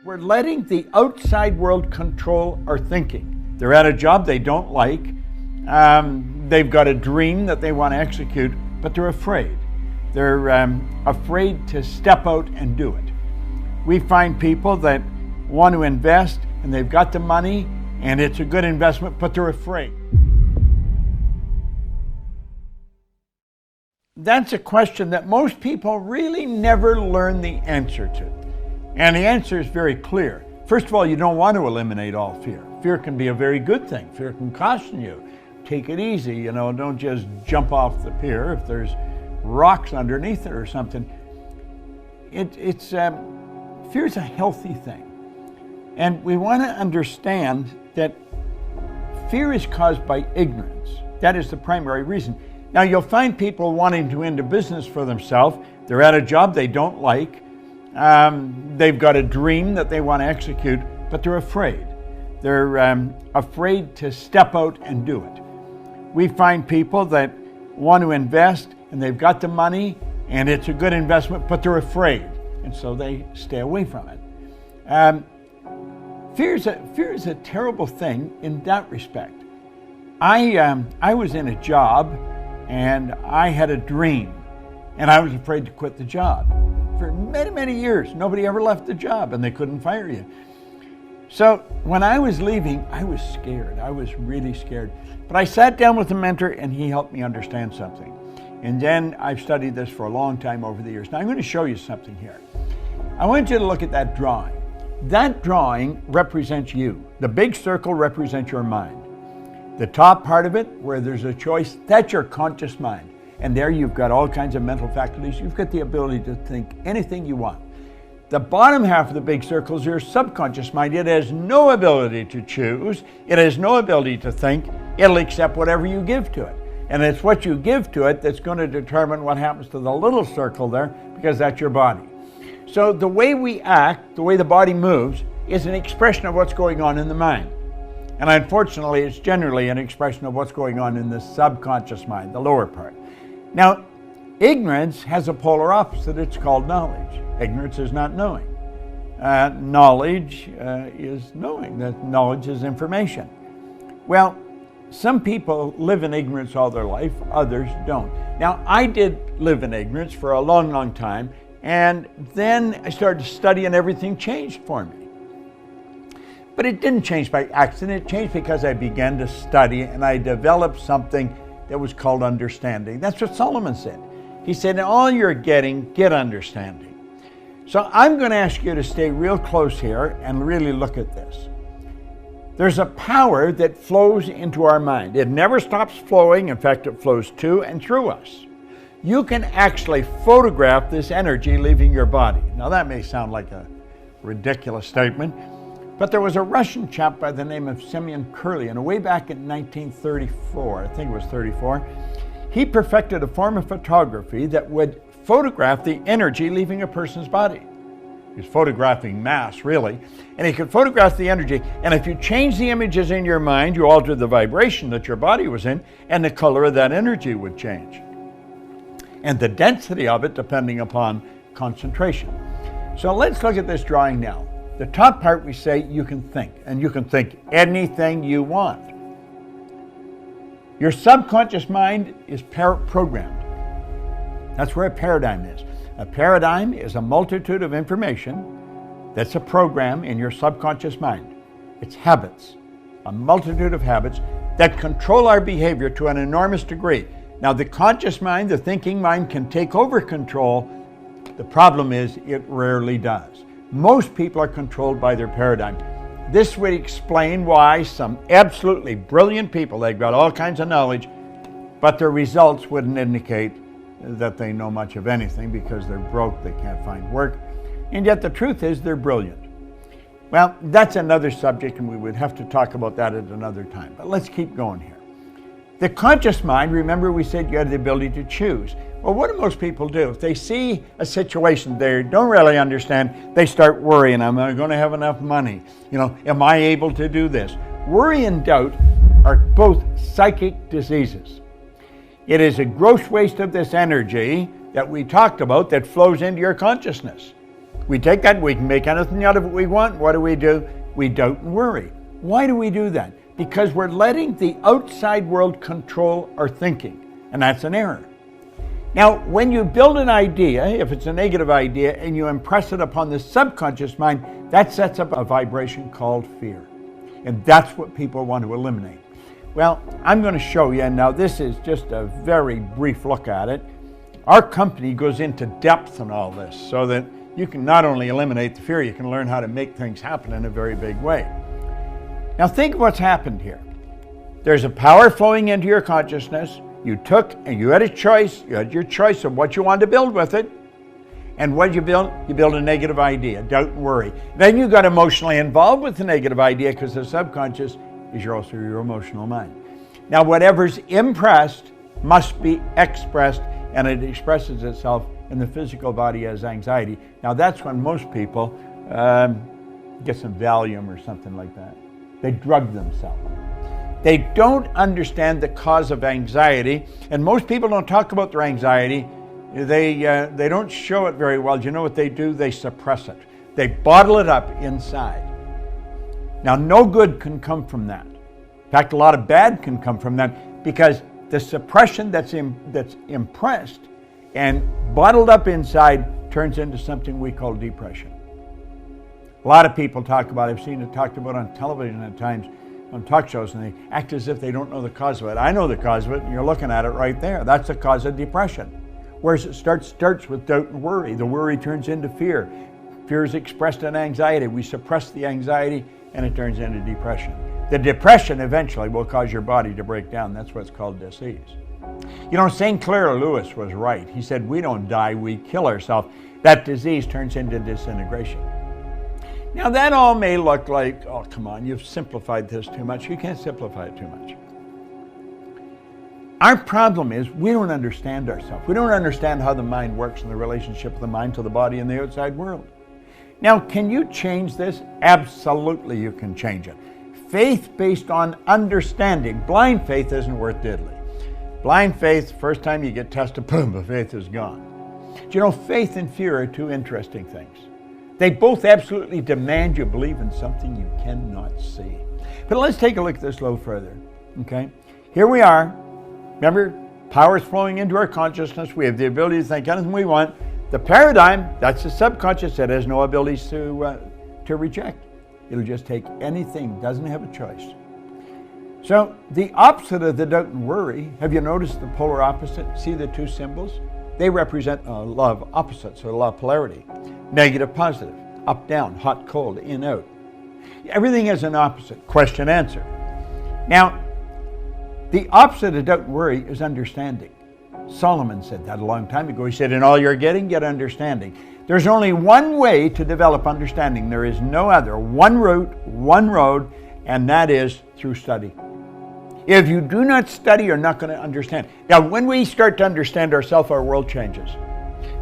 We're letting the outside world control our thinking. They're at a job they don't like. They've got a dream that they want to execute, but they're afraid. They're afraid to step out and do it. We find people that want to invest and they've got the money and it's a good investment, but they're afraid. That's a question that most people really never learn the answer to. And the answer is very clear. First of all, you don't want to eliminate all fear. Fear can be a very good thing. Fear can caution you. Take it easy, don't just jump off the pier if there's rocks underneath it or something. Fear is a healthy thing. And we want to understand that fear is caused by ignorance. That is the primary reason. Now, you'll find people wanting to into business for themselves. They're at a job they don't like. They've got a dream that they want to execute, but they're afraid. They're afraid to step out and do it. We find people that want to invest and they've got the money and it's a good investment, but they're afraid. And so they stay away from it. Fear is a terrible thing in that respect. I was in a job and I had a dream and I was afraid to quit the job. For many, many years, nobody ever left the job and they couldn't fire you. So when I was leaving, I was scared. I was really scared. But I sat down with a mentor and he helped me understand something. And then I've studied this for a long time over the years. Now I'm going to show you something here. I want you to look at that drawing. That drawing represents you. The big circle represents your mind. The top part of it, where there's a choice, that's your conscious mind. And there you've got all kinds of mental faculties. You've got the ability to think anything you want. The bottom half of the big circle is your subconscious mind. It has no ability to choose. It has no ability to think. It'll accept whatever you give to it. And it's what you give to it that's going to determine what happens to the little circle there, because that's your body. So the way we act, the way the body moves, is an expression of what's going on in the mind. And unfortunately, it's generally an expression of what's going on in the subconscious mind, the lower part. Now, ignorance has a polar opposite. It's called knowledge. Ignorance is not knowing. Knowledge is knowing. That knowledge is information. Well, some people live in ignorance all their life, others don't. Now, I did live in ignorance for a long, long time, and then I started studying and everything changed for me. But it didn't change by accident. It changed because I began to study and I developed something that was called understanding. That's what Solomon said. He said, in all you're getting, get understanding. So I'm going to ask you to stay real close here and really look at this. There's a power that flows into our mind. It never stops flowing. In fact, it flows to and through us. You can actually photograph this energy leaving your body. Now that may sound like a ridiculous statement, but there was a Russian chap by the name of Semyon Kurlian, way back in 1934, I think it was 34. He perfected a form of photography that would photograph the energy leaving a person's body. He was photographing mass, really, and he could photograph the energy. And if you change the images in your mind, you altered the vibration that your body was in, and the color of that energy would change. And the density of it depending upon concentration. So let's look at this drawing now. The top part we say you can think, and you can think anything you want. Your subconscious mind is programmed. That's where a paradigm is. A paradigm is a multitude of information that's a program in your subconscious mind. It's habits, a multitude of habits that control our behavior to an enormous degree. Now, the conscious mind, the thinking mind, can take over control. The problem is it rarely does. Most people are controlled by their paradigm. This would explain why some absolutely brilliant people, they've got all kinds of knowledge, but their results wouldn't indicate that they know much of anything because they're broke, they can't find work, and yet the truth is they're brilliant. Well, that's another subject and we would have to talk about that at another time, but let's keep going here. The conscious mind, remember we said you had the ability to choose. Well, what do most people do? If they see a situation they don't really understand, they start worrying. Am I going to have enough money? Am I able to do this? Worry and doubt are both psychic diseases. It is a gross waste of this energy that we talked about that flows into your consciousness. We take that, we can make anything out of it we want. What do? We doubt and worry. Why do we do that? Because we're letting the outside world control our thinking, and that's an error. Now, when you build an idea, if it's a negative idea, and you impress it upon the subconscious mind, that sets up a vibration called fear. And that's what people want to eliminate. Well, I'm going to show you, and now this is just a very brief look at it. Our company goes into depth on all this so that you can not only eliminate the fear, you can learn how to make things happen in a very big way. Now think of what's happened here. There's a power flowing into your consciousness. You took and you had a choice. You had your choice of what you wanted to build with it. And what did you build? You build a negative idea, doubt and worry. Then you got emotionally involved with the negative idea because the subconscious is also your emotional mind. Now whatever's impressed must be expressed, and it expresses itself in the physical body as anxiety. Now that's when most people get some Valium or something like that. They drug themselves. They don't understand the cause of anxiety, and most people don't talk about their anxiety. They don't show it very well. Do you know what they do? They suppress it. They bottle it up inside. Now, no good can come from that. In fact, a lot of bad can come from that, because the suppression that's impressed and bottled up inside turns into something we call depression. A lot of people talk about it. I've seen it talked about on television at times, on talk shows, and they act as if they don't know the cause of it. I know the cause of it, and you're looking at it right there. That's the cause of depression. Whereas it starts with doubt and worry. The worry turns into fear. Fear is expressed in anxiety. We suppress the anxiety, and it turns into depression. The depression eventually will cause your body to break down. That's what's called disease. You know, St. Clair Lewis was right. He said, we don't die, we kill ourselves. That disease turns into disintegration. Now that all may look like, oh, come on, you've simplified this too much. You can't simplify it too much. Our problem is we don't understand ourselves. We don't understand how the mind works and the relationship of the mind to the body and the outside world. Now, can you change this? Absolutely you can change it. Faith based on understanding. Blind faith isn't worth diddly. Blind faith, first time you get tested, boom, the faith is gone. Do you know, faith and fear are two interesting things. They both absolutely demand you believe in something you cannot see. But let's take a look at this a little further, okay? Here we are. Remember, power is flowing into our consciousness. We have the ability to think anything we want. The paradigm, that's the subconscious, that has no abilities to reject. It'll just take anything, doesn't have a choice. So the opposite of the doubt and worry, have you noticed the polar opposite? See the two symbols? They represent a law of opposites, or a law of polarity. Negative, positive, up, down, hot, cold, in, out. Everything has an opposite, question, answer. Now, the opposite of doubt and worry is understanding. Solomon said that a long time ago. He said, in all you're getting, get understanding. There's only one way to develop understanding. There is no other. One route, one road, and that is through study. If you do not study, you're not going to understand. Now, when we start to understand ourselves, our world changes.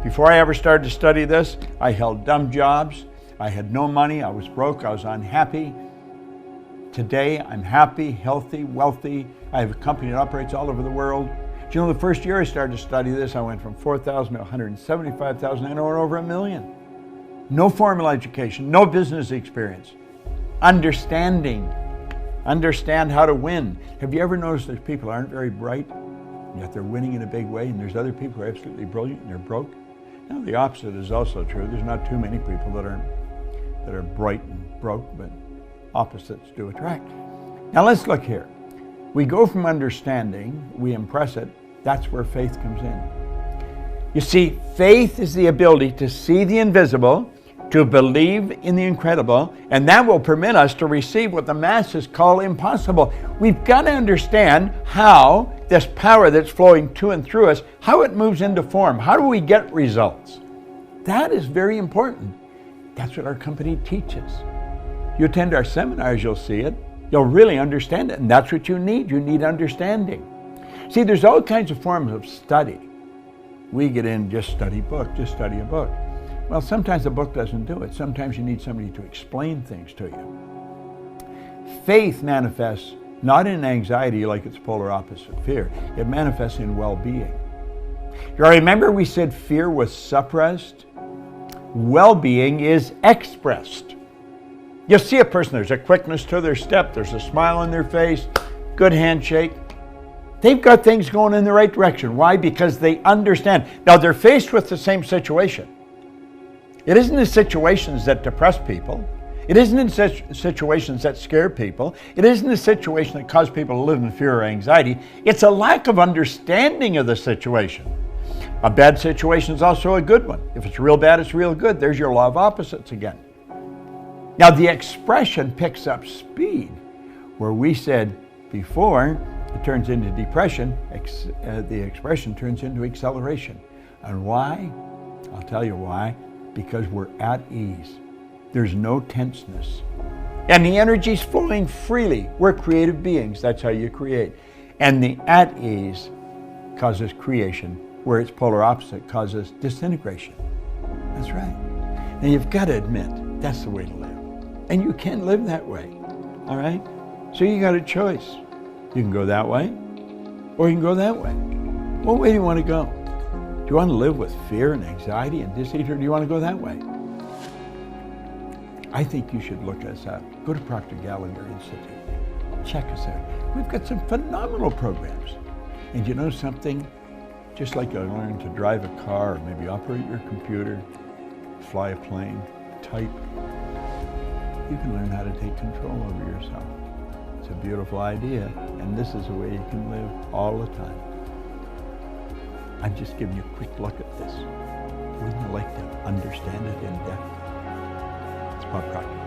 Before I ever started to study this, I held dumb jobs. I had no money. I was broke. I was unhappy. Today, I'm happy, healthy, wealthy. I have a company that operates all over the world. Do you know, the first year I started to study this, I went from 4,000 to 175,000, and I went over 1 million. No formal education, no business experience. Understanding. Understand how to win. Have you ever noticed there's people who aren't very bright, yet they're winning in a big way, and there's other people who are absolutely brilliant and they're broke? Now, the opposite is also true. There's not too many people that are bright and broke, but opposites do attract. Now let's look here. We go from understanding, we impress it, that's where faith comes in. You see, faith is the ability to see the invisible, to believe in the incredible, and that will permit us to receive what the masses call impossible. We've got to understand how this power that's flowing to and through us, how it moves into form. How do we get results? That is very important. That's what our company teaches. You attend our seminars, you'll see it. You'll really understand it, and that's what you need. You need understanding. See, there's all kinds of forms of study. We get in, just study a book. Well, sometimes the book doesn't do it. Sometimes you need somebody to explain things to you. Faith manifests not in anxiety like its polar opposite, fear. It manifests in well-being. You remember we said fear was suppressed? well-being is expressed. You'll see a person, there's a quickness to their step, there's a smile on their face, good handshake. They've got things going in the right direction. Why? Because they understand. Now they're faced with the same situation. It isn't the situations that depress people. It isn't in situations that scare people. It isn't a situation that cause people to live in fear or anxiety. It's a lack of understanding of the situation. A bad situation is also a good one. If it's real bad, it's real good. There's your law of opposites again. Now the expression picks up speed. Where we said before, it turns into depression, the expression turns into acceleration. And why? I'll tell you why. Because we're at ease. There's no tenseness. And the energy's flowing freely. We're creative beings. That's how you create. And the at ease causes creation, where its polar opposite causes disintegration. That's right. Now you've got to admit, that's the way to live. And you can live that way. All right? So you got a choice. You can go that way, or you can go that way. What way do you want to go? Do you want to live with fear and anxiety and disease, or do you want to go that way? I think you should look us up. Go to Proctor Gallagher Institute. Check us out. We've got some phenomenal programs. And you know something? Just like you learn to drive a car, or maybe operate your computer, fly a plane, type, you can learn how to take control over yourself. It's a beautiful idea, and this is a way you can live all the time. I'm just giving you a quick look at this. Wouldn't you like to understand it in depth? It's Bob Proctor.